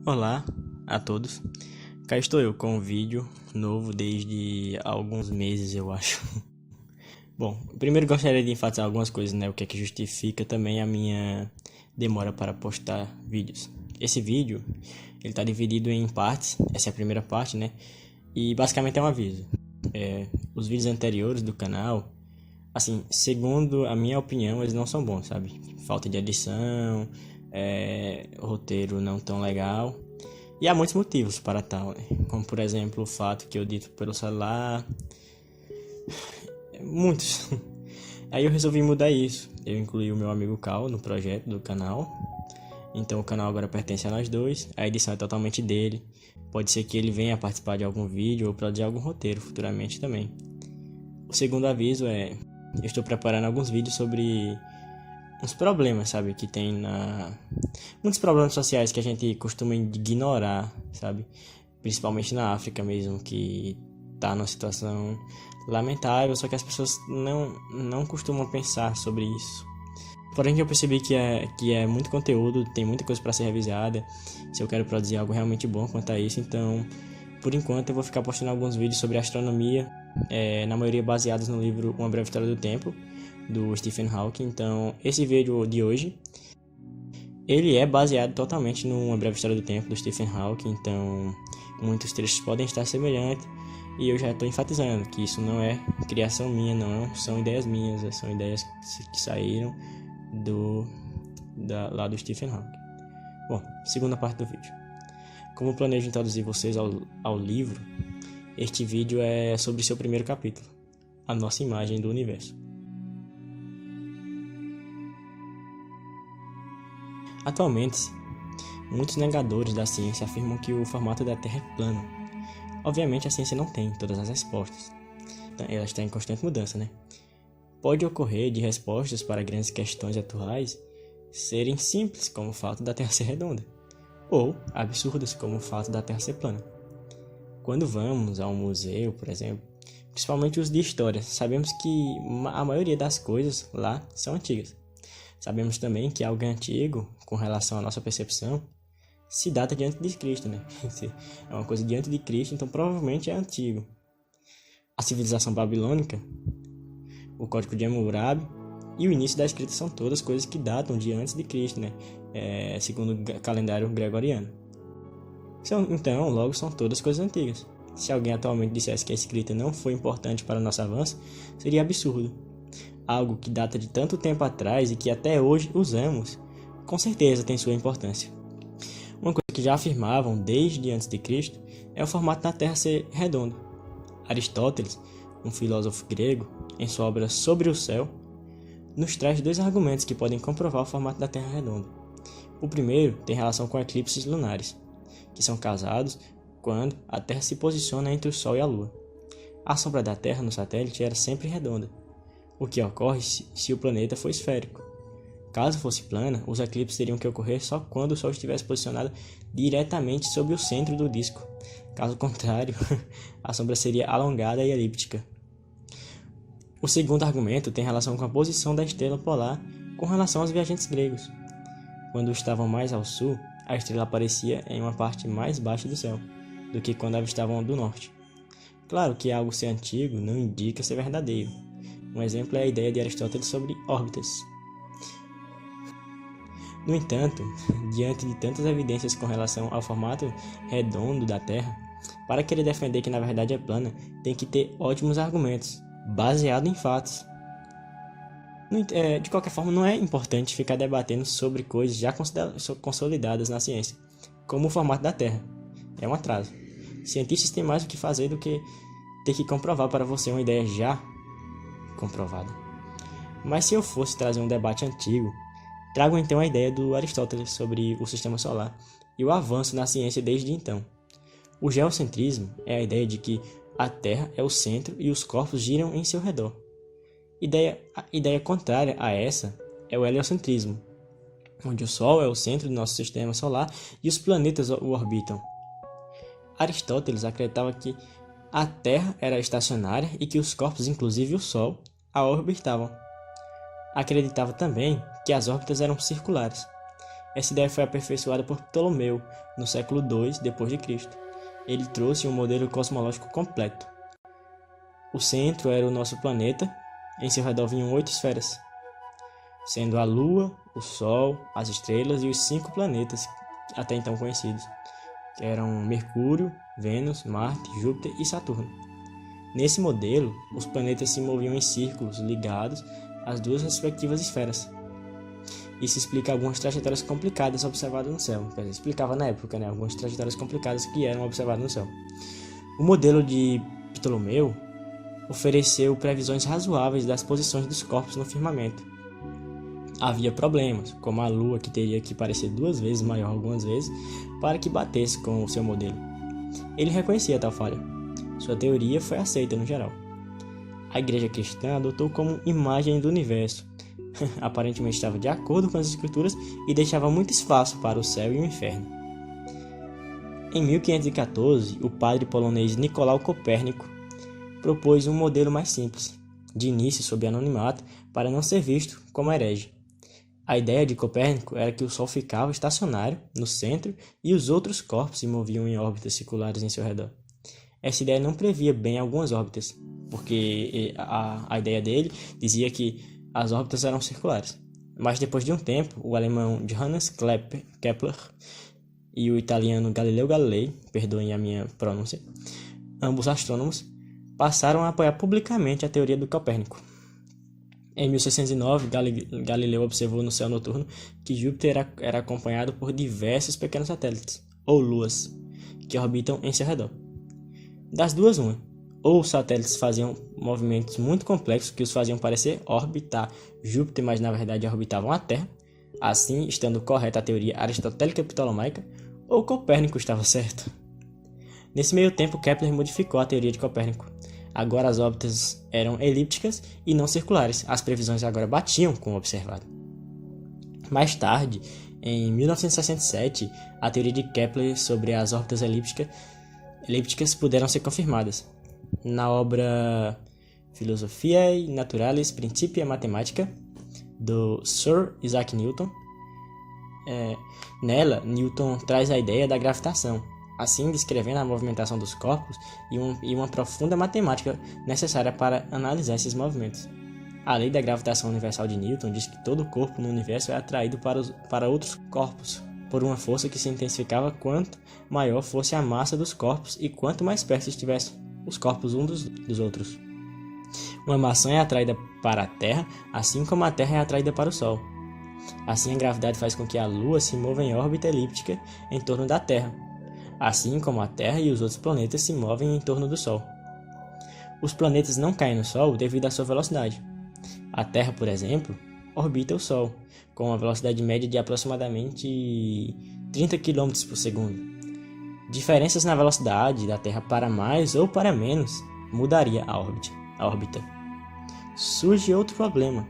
Olá a todos, cá estou eu com um vídeo novo desde alguns meses, eu acho. Bom, primeiro gostaria de enfatizar algumas coisas, né? O que é que justifica também a minha demora para postar vídeos. Esse vídeo, ele tá dividido em partes, essa é a primeira parte, né? E basicamente é um aviso. Os vídeos anteriores do canal, assim, segundo a minha opinião, eles não são bons, sabe? Falta de edição, roteiro não tão legal. E há muitos motivos para tal, né? Como por exemplo o fato que eu edito pelo celular. Muitos. Aí eu resolvi mudar isso. Eu incluí o meu amigo Cal no projeto do canal. Então o canal agora pertence a nós dois. A edição é totalmente dele. Pode ser que ele venha participar de algum vídeo ou produzir algum roteiro futuramente também. O segundo aviso é: eu estou preparando alguns vídeos sobre uns problemas, sabe, que tem muitos problemas sociais que a gente costuma ignorar, sabe, principalmente na África mesmo, que tá numa situação lamentável, só que as pessoas não costumam pensar sobre isso. Porém, eu percebi que é muito conteúdo, tem muita coisa para ser revisada, se eu quero produzir algo realmente bom quanto a isso. Então, por enquanto eu vou ficar postando alguns vídeos sobre astronomia, na maioria baseados no livro Uma Breve História do Tempo, do Stephen Hawking. Então, esse vídeo de hoje, ele é baseado totalmente no Uma Breve História do Tempo, do Stephen Hawking. Então, muitos trechos podem estar semelhantes. E eu já estou enfatizando que isso não é criação minha, não são ideias minhas, são ideias que saíram lá do Stephen Hawking. Bom, segunda parte do vídeo. Como planejo introduzir vocês ao livro, este vídeo é sobre seu primeiro capítulo, a nossa imagem do universo. Atualmente, muitos negadores da ciência afirmam que o formato da Terra é plano. Obviamente, a ciência não tem todas as respostas. Ela está em constante mudança, né? Pode ocorrer de respostas para grandes questões atuais serem simples, como o fato da Terra ser redonda, ou absurdas, como o fato da Terra ser plana. Quando vamos a um museu, por exemplo, principalmente os de história, sabemos que a maioria das coisas lá são antigas. Sabemos também que algo antigo, com relação à nossa percepção, se data de antes de Cristo, né? É uma coisa de antes de Cristo, então provavelmente é antigo. A civilização babilônica, o Código de Hammurabi e o início da escrita são todas coisas que datam de antes de Cristo, né? Segundo o calendário gregoriano. Então, logo são todas coisas antigas. Se alguém atualmente dissesse que a escrita não foi importante para o nosso avanço, seria absurdo. Algo que data de tanto tempo atrás e que até hoje usamos, com certeza tem sua importância. Uma coisa que já afirmavam desde antes de Cristo é o formato da Terra ser redondo. Aristóteles, um filósofo grego, em sua obra Sobre o Céu, nos traz dois argumentos que podem comprovar o formato da Terra redonda. O primeiro tem relação com eclipses lunares, que são causados quando a Terra se posiciona entre o Sol e a Lua. A sombra da Terra no satélite era sempre redonda, o que ocorre se o planeta for esférico. Caso fosse plana, os eclipses teriam que ocorrer só quando o Sol estivesse posicionado diretamente sobre o centro do disco. Caso contrário, a sombra seria alongada e elíptica. O segundo argumento tem relação com a posição da estrela polar com relação aos viajantes gregos. Quando estavam mais ao sul, a estrela aparecia em uma parte mais baixa do céu do que quando avistavam do norte. Claro que algo ser antigo não indica ser verdadeiro. Um exemplo é a ideia de Aristóteles sobre órbitas. No entanto, diante de tantas evidências com relação ao formato redondo da Terra, para querer defender que na verdade é plana, tem que ter ótimos argumentos, baseado em fatos. De qualquer forma, não é importante ficar debatendo sobre coisas já consolidadas na ciência, como o formato da Terra. É um atraso. Cientistas têm mais o que fazer do que ter que comprovar para você uma ideia já comprovada. Mas se eu fosse trazer um debate antigo, trago então a ideia do Aristóteles sobre o sistema solar e o avanço na ciência desde então. O geocentrismo é a ideia de que a Terra é o centro e os corpos giram em seu redor. A ideia contrária a essa é o heliocentrismo, onde o Sol é o centro do nosso sistema solar e os planetas o orbitam. Aristóteles acreditava que a Terra era estacionária e que os corpos, inclusive o Sol, a orbitavam. Acreditava também que as órbitas eram circulares. Essa ideia foi aperfeiçoada por Ptolomeu no século II d.C. Ele trouxe um modelo cosmológico completo. O centro era o nosso planeta, em seu redor vinham 8 esferas, sendo a Lua, o Sol, as estrelas e os 5 planetas até então conhecidos, que eram Mercúrio, Vênus, Marte, Júpiter e Saturno. Nesse modelo, os planetas se moviam em círculos ligados às duas respectivas esferas. Isso explica algumas trajetórias complicadas observadas no céu. Quer dizer, explicava na época, algumas trajetórias complicadas que eram observadas no céu. O modelo de Ptolomeu ofereceu previsões razoáveis das posições dos corpos no firmamento. Havia problemas, como a Lua, que teria que parecer 2 vezes maior algumas vezes para que batesse com o seu modelo. Ele reconhecia tal falha. Sua teoria foi aceita no geral. A igreja cristã adotou como imagem do universo. Aparentemente estava de acordo com as escrituras e deixava muito espaço para o céu e o inferno. Em 1514, o padre polonês Nicolau Copérnico propôs um modelo mais simples, de início sob anonimato, para não ser visto como herege. A ideia de Copérnico era que o Sol ficava estacionário no centro e os outros corpos se moviam em órbitas circulares em seu redor. Essa ideia não previa bem algumas órbitas, porque a ideia dele dizia que as órbitas eram circulares. Mas depois de um tempo, o alemão Johannes Kepler e o italiano Galileu Galilei, perdoem a minha pronúncia, ambos astrônomos, passaram a apoiar publicamente a teoria do Copérnico. Em 1609, Galileu observou no céu noturno que Júpiter era acompanhado por diversos pequenos satélites, ou luas, que orbitam em seu redor. Das duas, uma. Ou os satélites faziam movimentos muito complexos que os faziam parecer orbitar Júpiter, mas na verdade orbitavam a Terra, assim estando correta a teoria aristotélica ptolomaica, ou Copérnico estava certo. Nesse meio tempo, Kepler modificou a teoria de Copérnico. Agora as órbitas eram elípticas e não circulares. As previsões agora batiam com o observado. Mais tarde, em 1967, a teoria de Kepler sobre as órbitas elípticas puderam ser confirmadas. Na obra Philosophiae Naturalis Principia Mathematica, do Sir Isaac Newton, nela, Newton traz a ideia da gravitação, assim descrevendo a movimentação dos corpos e uma profunda matemática necessária para analisar esses movimentos. A lei da gravitação universal de Newton diz que todo corpo no universo é atraído para outros corpos por uma força que se intensificava quanto maior fosse a massa dos corpos e quanto mais perto estivessem os corpos uns dos outros. Uma maçã é atraída para a Terra, assim como a Terra é atraída para o Sol. Assim, a gravidade faz com que a Lua se mova em órbita elíptica em torno da Terra, assim como a Terra e os outros planetas se movem em torno do Sol. Os planetas não caem no Sol devido à sua velocidade. A Terra, por exemplo, orbita o Sol, com uma velocidade média de aproximadamente 30 km por segundo. Diferenças na velocidade da Terra para mais ou para menos mudaria a órbita. Surge outro problema.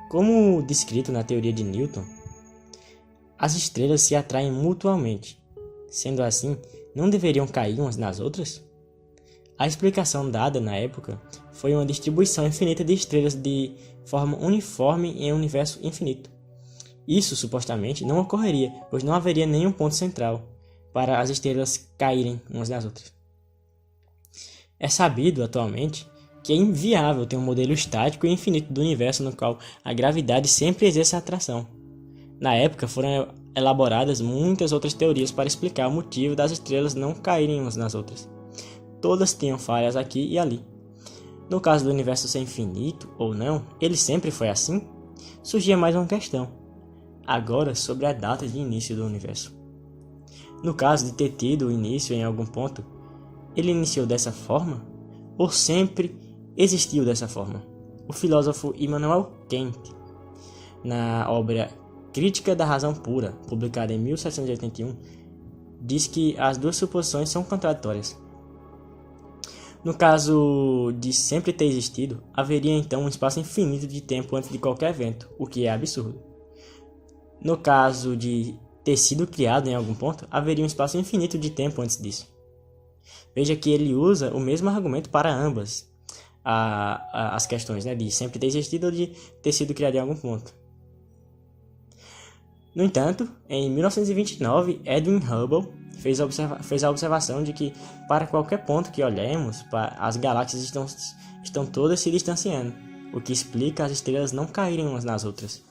Como descrito na teoria de Newton, as estrelas se atraem mutuamente. Sendo assim, não deveriam cair umas nas outras? A explicação dada na época foi uma distribuição infinita de estrelas de forma uniforme em um universo infinito. Isso, supostamente, não ocorreria, pois não haveria nenhum ponto central para as estrelas caírem umas nas outras. É sabido, atualmente, que é inviável ter um modelo estático e infinito do universo no qual a gravidade sempre exerce a atração. Na época, foram elaboradas muitas outras teorias para explicar o motivo das estrelas não caírem umas nas outras. Todas tinham falhas aqui e ali. No caso do universo ser infinito ou não, ele sempre foi assim? Surgia mais uma questão, agora sobre a data de início do universo. No caso de ter tido o início em algum ponto, ele iniciou dessa forma? Ou sempre existiu dessa forma? O filósofo Immanuel Kant, na obra Crítica da Razão Pura, publicada em 1781, diz que as duas suposições são contraditórias. No caso de sempre ter existido, haveria então um espaço infinito de tempo antes de qualquer evento, o que é absurdo. No caso de ter sido criado em algum ponto, haveria um espaço infinito de tempo antes disso. Veja que ele usa o mesmo argumento para ambas as questões, de sempre ter existido ou de ter sido criado em algum ponto. No entanto, em 1929, Edwin Hubble fez a observação de que, para qualquer ponto que olhemos, as galáxias estão todas se distanciando, o que explica as estrelas não caírem umas nas outras.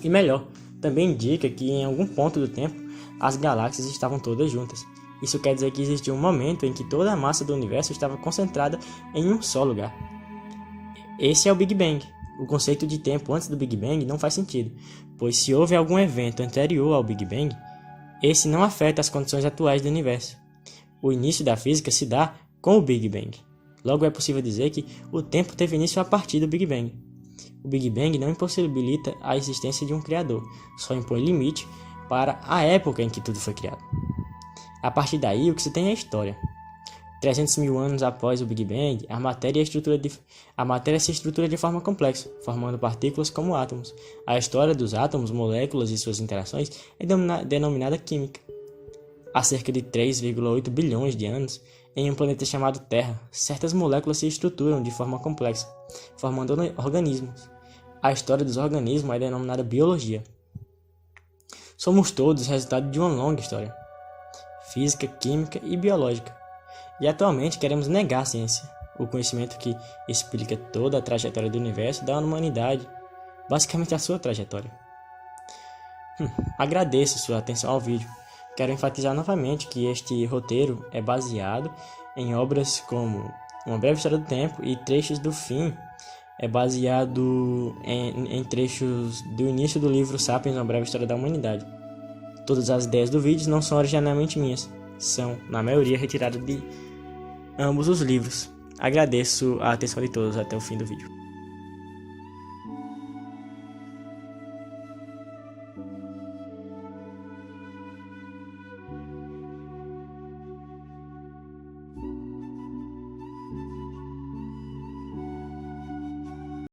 E melhor, também indica que em algum ponto do tempo, as galáxias estavam todas juntas. Isso quer dizer que existiu um momento em que toda a massa do universo estava concentrada em um só lugar. Esse é o Big Bang. O conceito de tempo antes do Big Bang não faz sentido, pois se houve algum evento anterior ao Big Bang, esse não afeta as condições atuais do universo. O início da física se dá com o Big Bang. Logo é possível dizer que o tempo teve início a partir do Big Bang. O Big Bang não impossibilita a existência de um criador, só impõe limite para a época em que tudo foi criado. A partir daí, o que se tem é a história. 300 mil anos após o Big Bang, a matéria se estrutura de forma complexa, formando partículas como átomos. A história dos átomos, moléculas e suas interações é denominada química. Há cerca de 3,8 bilhões de anos, em um planeta chamado Terra, certas moléculas se estruturam de forma complexa, formando organismos. A história dos organismos é denominada biologia. Somos todos resultado de uma longa história, física, química e biológica. E atualmente queremos negar a ciência, o conhecimento que explica toda a trajetória do universo da humanidade, basicamente a sua trajetória. Agradeço sua atenção ao vídeo. Quero enfatizar novamente que este roteiro é baseado em obras como Uma Breve História do Tempo e Trechos do Fim. É baseado em trechos do início do livro Sapiens, Uma Breve História da Humanidade. Todas as ideias do vídeo não são originalmente minhas, são, na maioria, retiradas de ambos os livros. Agradeço a atenção de todos até o fim do vídeo.